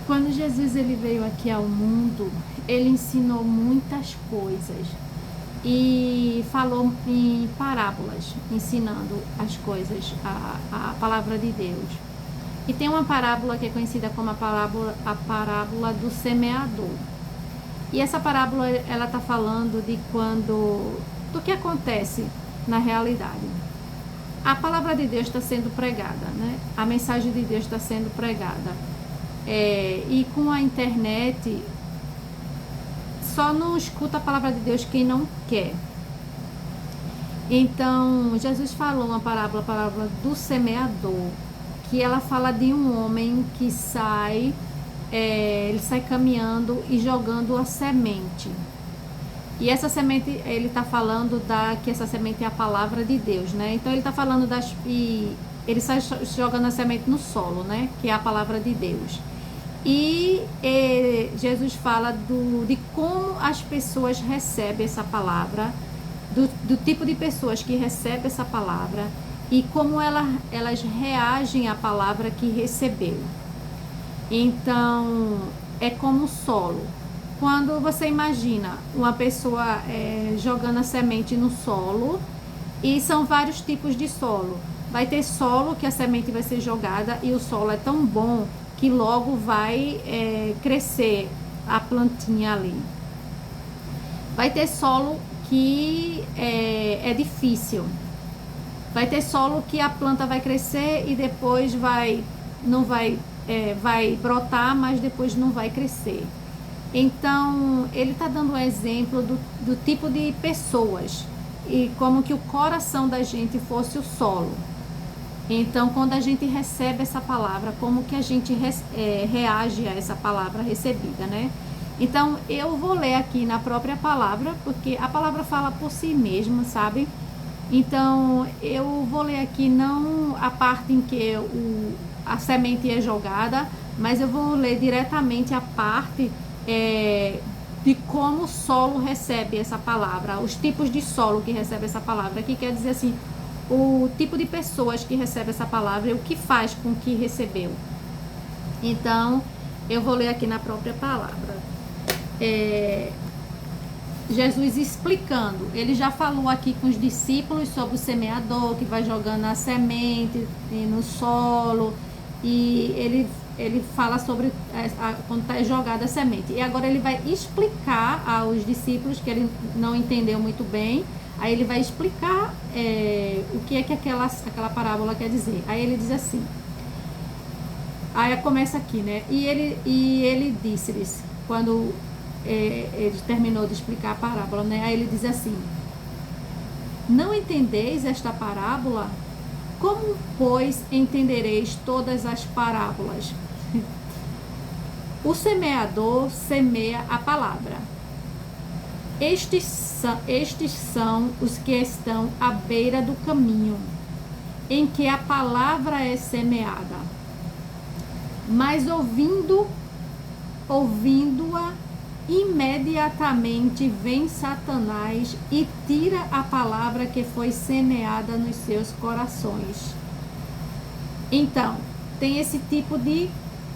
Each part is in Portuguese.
Quando Jesus ele veio aqui ao mundo, ele ensinou muitas coisas e falou em parábolas, ensinando as coisas, a palavra de Deus. E tem uma parábola que é conhecida como a parábola do semeador. E essa parábola, ela está falando do que acontece na realidade. A palavra de Deus está sendo pregada, né? A mensagem de Deus está sendo pregada. E com a internet, só não escuta a palavra de Deus quem não quer. Então, Jesus falou uma parábola, a parábola do semeador, que ela fala de um homem que ele sai caminhando e jogando a semente. E essa semente, ele está falando que essa semente é a palavra de Deus, né? Então ele está falando ele sai jogando a semente no solo, né? Que é a palavra de Deus. E Jesus fala de como as pessoas recebem essa palavra, do tipo de pessoas que recebem essa palavra e como elas reagem à palavra que recebeu. Então, é como o solo. Quando você imagina uma pessoa jogando a semente no solo, e são vários tipos de solo. Vai ter solo que a semente vai ser jogada e o solo é tão bom que logo vai crescer a plantinha ali. Vai ter solo que é difícil. Vai ter solo que a planta vai crescer e depois vai brotar, mas depois não vai crescer. Então, ele está dando um exemplo do tipo de pessoas e como que o coração da gente fosse o solo. Então, quando a gente recebe essa palavra, como que a gente reage a essa palavra recebida, né? Então, eu vou ler aqui na própria palavra, porque a palavra fala por si mesma, sabe? Então, eu vou ler aqui não a parte em que a semente é jogada, mas eu vou ler diretamente a parte de como o solo recebe essa palavra, os tipos de solo que recebe essa palavra, que quer dizer assim, o tipo de pessoas que recebe essa palavra e o que faz com que recebeu. Então, eu vou ler aqui na própria palavra. Jesus explicando, ele já falou aqui com os discípulos sobre o semeador que vai jogando a semente no solo, e ele fala sobre quando está jogada a semente. E agora ele vai explicar aos discípulos, que ele não entendeu muito bem, aí ele vai explicar o que é que aquela parábola quer dizer. Aí ele diz assim, aí começa aqui, né? E ele disse-lhes, quando ele terminou de explicar a parábola, né? Aí ele diz assim, não entendeis esta parábola? Como, pois, entendereis todas as parábolas? O semeador semeia a palavra. Estes são os que estão à beira do caminho, em que a palavra é semeada. Mas ouvindo-a, imediatamente vem Satanás e tira a palavra que foi semeada nos seus corações. Então, tem esse tipo de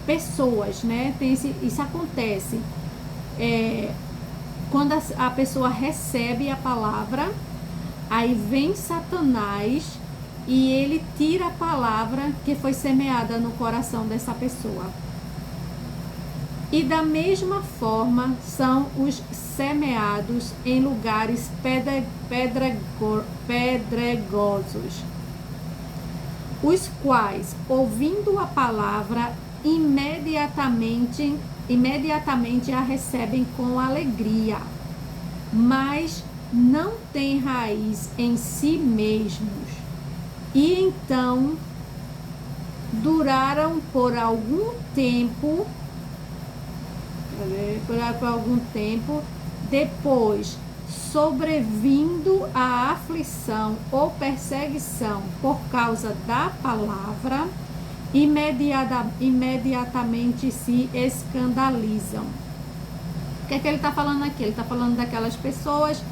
pessoas, né? Isso acontece quando a pessoa recebe a palavra, aí vem Satanás e ele tira a palavra que foi semeada no coração dessa pessoa. E da mesma forma são os semeados em lugares pedregosos, os quais, ouvindo a palavra, imediatamente a recebem com alegria, mas não têm raiz em si mesmos, e então duraram por algum tempo, depois, sobrevindo a aflição ou perseguição por causa da palavra, imediatamente se escandalizam. O que é que ele está falando aqui? Ele está falando daquelas pessoas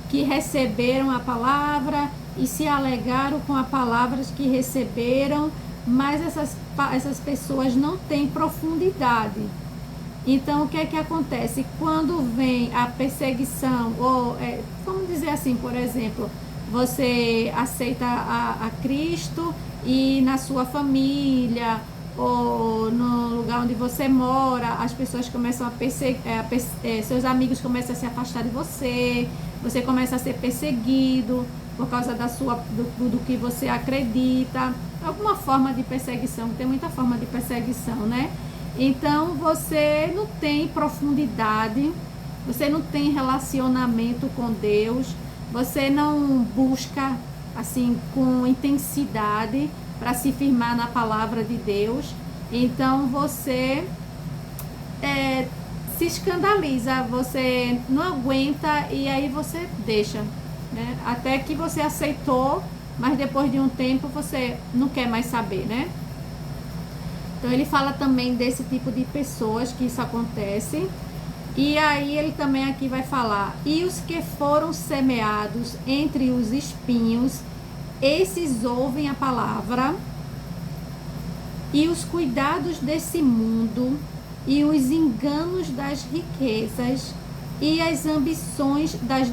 que receberam a palavra e se alegaram com as palavras que receberam, mas essas pessoas não têm profundidade. Então, o que é que acontece? Quando vem a perseguição, ou, vamos dizer assim, por exemplo, você aceita a Cristo e na sua família ou no lugar onde você mora, as pessoas começam a perseguir, seus amigos começam a se afastar de você, você começa a ser perseguido por causa do que você acredita, alguma forma de perseguição, tem muita forma de perseguição, né? Então você não tem profundidade, você não tem relacionamento com Deus, você não busca assim com intensidade para se firmar na palavra de Deus. Então você se escandaliza, você não aguenta e aí você deixa, né? Até que você aceitou, mas depois de um tempo você não quer mais saber, né? Então ele fala também desse tipo de pessoas que isso acontece. E aí ele também aqui vai falar: e os que foram semeados entre os espinhos, esses ouvem a palavra, e os cuidados desse mundo, e os enganos das riquezas, e as ambições das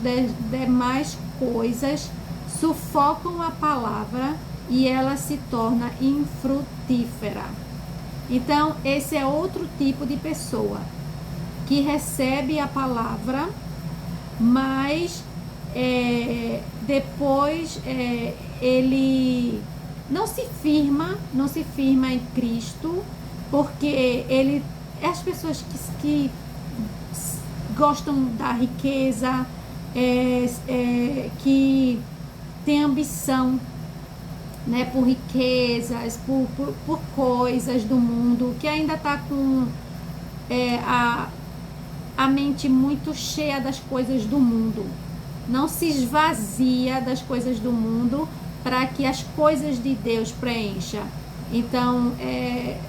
demais coisas sufocam a palavra, e ela se torna infrutífera. Então, esse é outro tipo de pessoa que recebe a palavra, mas depois ele não se firma em Cristo, porque as pessoas que gostam da riqueza, que tem ambição, né, por riquezas, por coisas do mundo, que ainda está com a mente muito cheia das coisas do mundo, não se esvazia das coisas do mundo para que as coisas de Deus preencha. Então,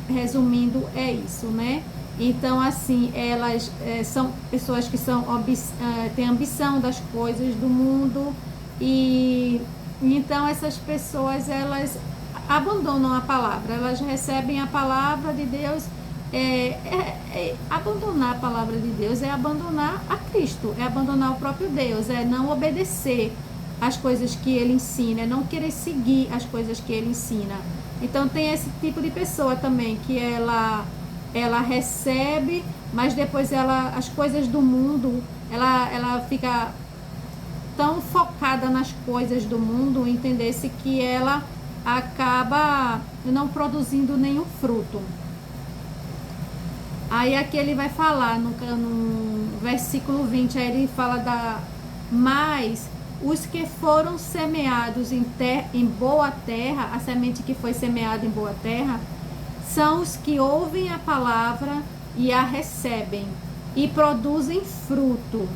resumindo, é isso, né? Então, assim, elas são pessoas que têm ambição das coisas do mundo e então essas pessoas, elas abandonam a palavra, elas recebem a palavra de Deus. Abandonar a palavra de Deus é abandonar a Cristo, é abandonar o próprio Deus, é não obedecer as coisas que ele ensina, é não querer seguir as coisas que ele ensina. Então tem esse tipo de pessoa também, que ela recebe, mas depois as coisas do mundo, ela fica tão focada nas coisas do mundo, entender-se que ela acaba não produzindo nenhum fruto. Aí aqui ele vai falar no versículo 20, aí ele fala mas os que foram semeados em boa terra, a semente que foi semeada em boa terra, são os que ouvem a palavra e a recebem e produzem fruto,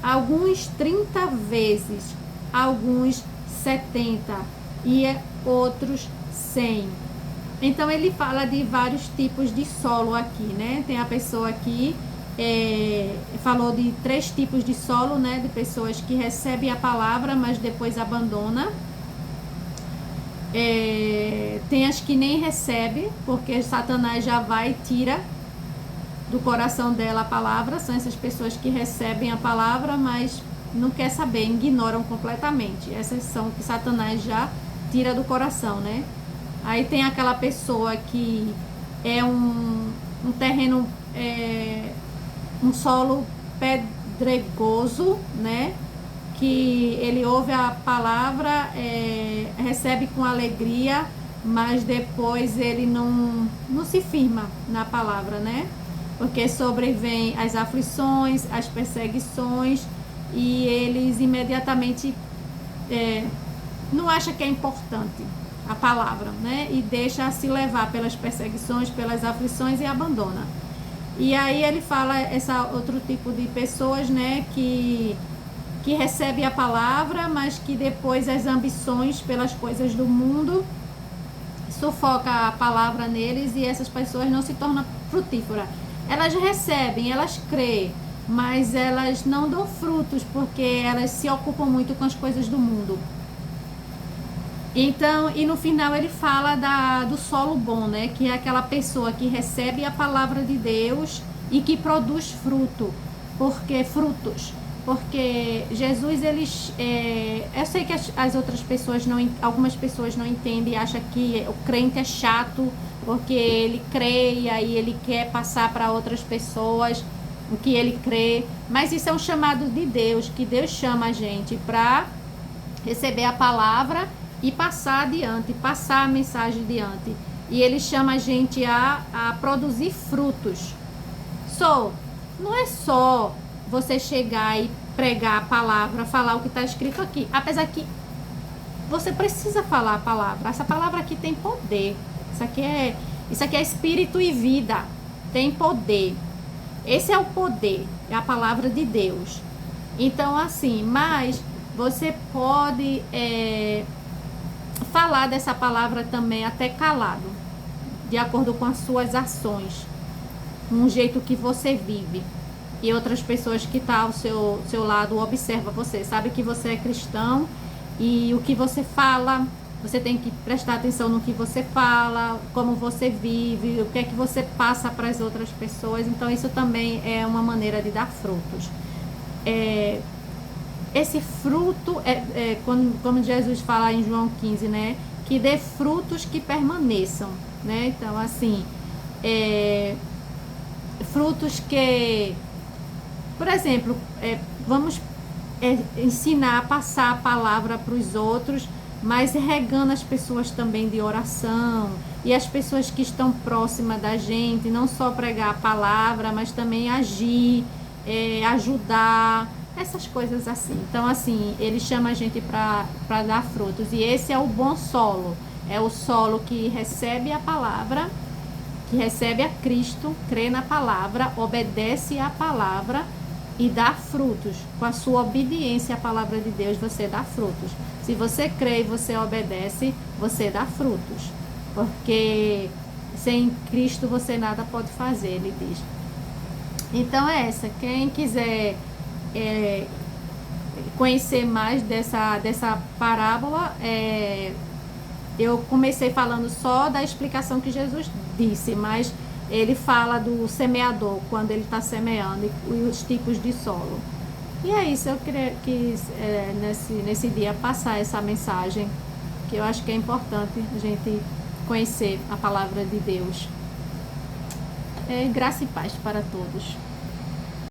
alguns 30 vezes, alguns 70 e outros 100. Então ele fala de vários tipos de solo aqui, né? Tem a pessoa aqui, falou de 3 tipos de solo, né? De pessoas que recebem a palavra, mas depois abandona. Tem as que nem recebe, porque Satanás já vai e tira do coração dela a palavra. São essas pessoas que recebem a palavra, mas não quer saber, ignoram completamente. Essas são que Satanás já tira do coração, né? Aí tem aquela pessoa que é um terreno, um solo pedregoso, né? Que ele ouve a palavra, recebe com alegria, mas depois ele não se firma na palavra, né? Porque sobrevêm as aflições, as perseguições, e eles imediatamente não acham que é importante a palavra, né? E deixa se levar pelas perseguições, pelas aflições e abandona. E aí ele fala essa outro tipo de pessoas, né? Que recebe a palavra, mas que depois as ambições pelas coisas do mundo sufoca a palavra neles, e essas pessoas não se tornam frutíferas. Elas recebem, elas creem, mas elas não dão frutos, porque elas se ocupam muito com as coisas do mundo. Então, e no final ele fala do solo bom, né? Que é aquela pessoa que recebe a palavra de Deus, e que produz fruto, porque frutos. Porque Jesus, eu sei que as outras pessoas, algumas pessoas não entendem e acham que o crente é chato, porque ele crê e aí ele quer passar para outras pessoas o que ele crê. Mas isso é um chamado de Deus, que Deus chama a gente para receber a palavra e passar adiante, passar a mensagem adiante. E ele chama a gente a produzir frutos. Não é só você chegar e pregar a palavra, falar o que está escrito aqui. Apesar que você precisa falar a palavra. Essa palavra aqui tem poder. Isso aqui é espírito e vida. Tem poder. Esse é o poder. É a palavra de Deus. Então, assim, mas você pode falar dessa palavra também até calado, de acordo com as suas ações, um jeito que você vive. E outras pessoas que estão ao seu lado observam você, sabe que você é cristão e o que você fala, você tem que prestar atenção no que você fala, como você vive, o que é que você passa para as outras pessoas. Então isso também é uma maneira de dar frutos. Esse fruto, como Jesus fala em João 15, né? Que dê frutos que permaneçam, né? Então, assim, frutos que, por exemplo, vamos ensinar a passar a palavra para os outros, mas regando as pessoas também de oração e as pessoas que estão próximas da gente, não só pregar a palavra, mas também agir, ajudar, essas coisas assim. Então, assim, ele chama a gente para dar frutos. E esse é o bom solo. É o solo que recebe a palavra, que recebe a Cristo, crê na palavra, obedece à palavra e dá frutos. Com a sua obediência à palavra de Deus, você dá frutos. Se você crê e você obedece, você dá frutos. Porque sem Cristo você nada pode fazer, ele diz. Então é essa. Quem quiser conhecer mais dessa parábola, eu comecei falando só da explicação que Jesus disse, mas ele fala do semeador, quando ele está semeando, e os tipos de solo. E é isso, eu quis nesse dia passar essa mensagem, que eu acho que é importante a gente conhecer a palavra de Deus. Graça e paz para todos.